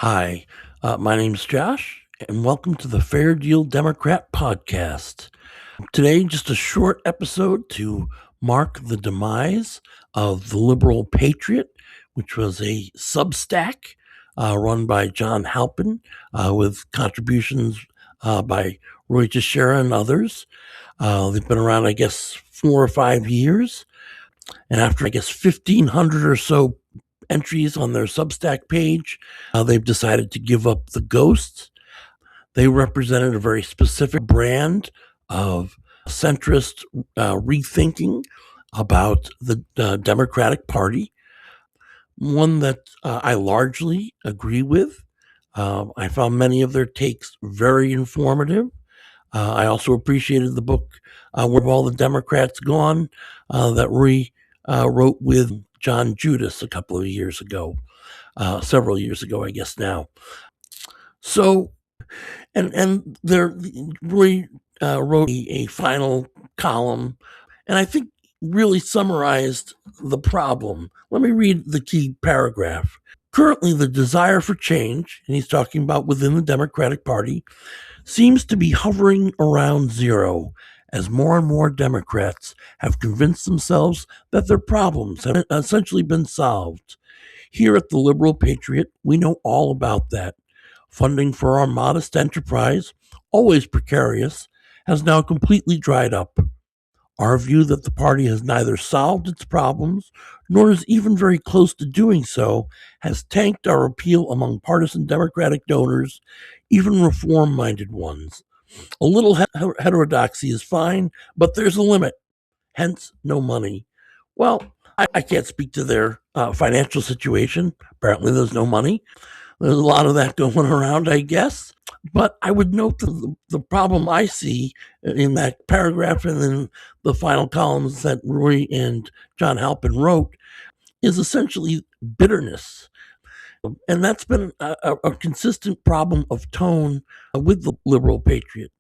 Hi, my name's Josh, and welcome to the Fair Deal Democrat podcast. Today, just a short episode to mark the demise of the liberal Patriot, which was a Substack run by John Halpin with contributions by Roy Teixeira and others. They've been around, I guess, 4 or 5 years. And after, I guess, 1,500 or so entries on their Substack page, they've decided to give up the ghosts. They represented a very specific brand of centrist rethinking about the Democratic Party, one that I largely agree with. I found many of their takes very informative. I also appreciated the book, Where Have All the Democrats Gone, that Roy wrote with John Judas a couple of years ago, several years ago, I guess now. So, and there, Roy wrote a final column, and I think really summarized the problem. Let me read the key paragraph. Currently, the desire for change, and he's talking about within the Democratic Party, seems to be hovering around zero as more and more Democrats have convinced themselves that their problems have essentially been solved. Here at the Liberal Patriot, we know all about that. Funding for our modest enterprise, always precarious, has now completely dried up. Our view that the party has neither solved its problems nor is even very close to doing so has tanked our appeal among partisan Democratic donors, even reform minded ones. A little heterodoxy is fine, but there's a limit, hence, no money. Well, I can't speak to their financial situation. Apparently, there's no money. There's a lot of that going around, I guess. But I would note that the problem I see in that paragraph and in the final columns that Roy and John Halpin wrote is essentially bitterness. And that's been a consistent problem of tone with the Liberal Patriot.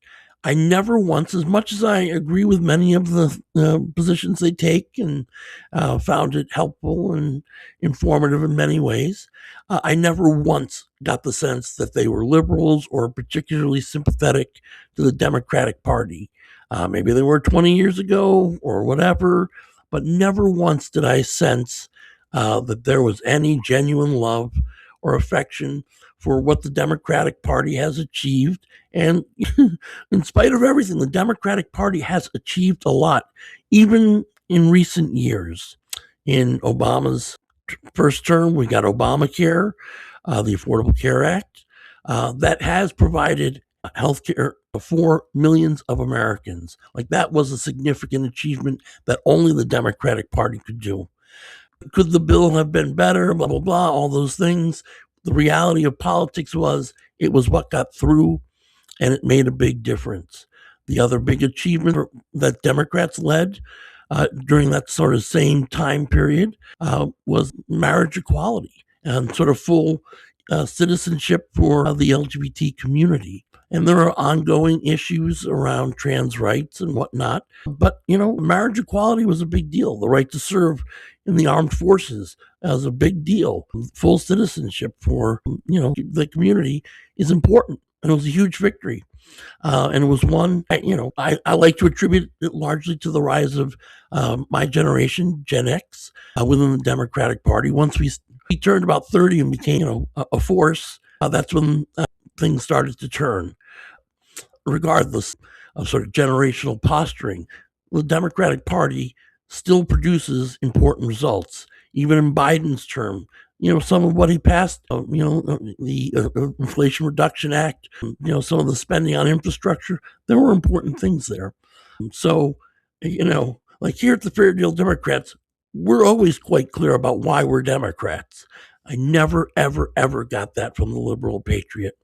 I never once, as much as I agree with many of the positions they take and found it helpful and informative in many ways, I never once got the sense that they were liberals or particularly sympathetic to the Democratic Party. Maybe they were 20 years ago or whatever, but never once did I sense that there was any genuine love or affection for what the Democratic Party has achieved. And in spite of everything, the Democratic Party has achieved a lot, even in recent years. In Obama's first term, we got Obamacare, the Affordable Care Act, that has provided health care for millions of Americans. Like, that was a significant achievement that only the Democratic Party could do. Could the bill have been better? Blah, blah, blah, all those things. The reality of politics was it was what got through, and it made a big difference. The other big achievement that Democrats led during that sort of same time period was marriage equality and sort of full citizenship for the LGBT community. And there are ongoing issues around trans rights and whatnot. But, marriage equality was a big deal. The right to serve in the armed forces was a big deal. Full citizenship for, the community is important. And it was a huge victory. And it was one, I like to attribute it largely to the rise of my generation, Gen X, within the Democratic Party. Once we turned about 30 and became, a force, that's when things started to turn. Regardless of sort of generational posturing, the Democratic Party still produces important results. Even in Biden's term, some of what he passed, the Inflation Reduction Act, some of the spending on infrastructure, there were important things there. So, like here at the Fair Deal Democrats, we're always quite clear about why we're Democrats. I never, ever, ever got that from the Liberal Patriot.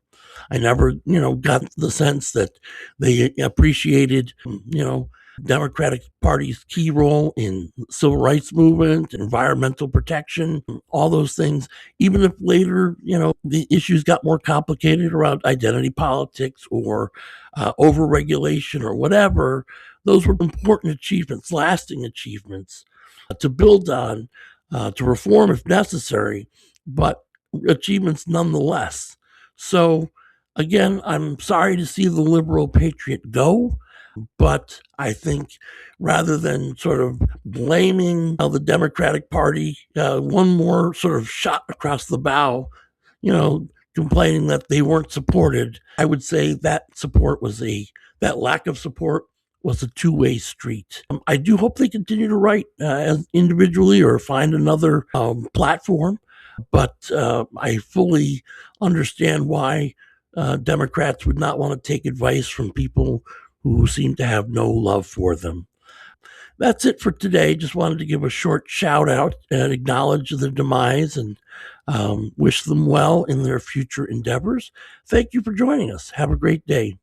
I never, got the sense that they appreciated, Democratic Party's key role in civil rights movement, environmental protection, all those things. Even if later, the issues got more complicated around identity politics or overregulation or whatever, those were important achievements, lasting achievements to build on, to reform if necessary. But achievements nonetheless. So, again, I'm sorry to see the liberal Patriot go, but I think rather than sort of blaming the Democratic Party, one more sort of shot across the bow, you know, complaining that they weren't supported, I would say that lack of support was a two-way street. I do hope they continue to write individually or find another platform, but I fully understand why Democrats would not want to take advice from people who seem to have no love for them. That's it for today. Just wanted to give a short shout out and acknowledge their demise and wish them well in their future endeavors. Thank you for joining us. Have a great day.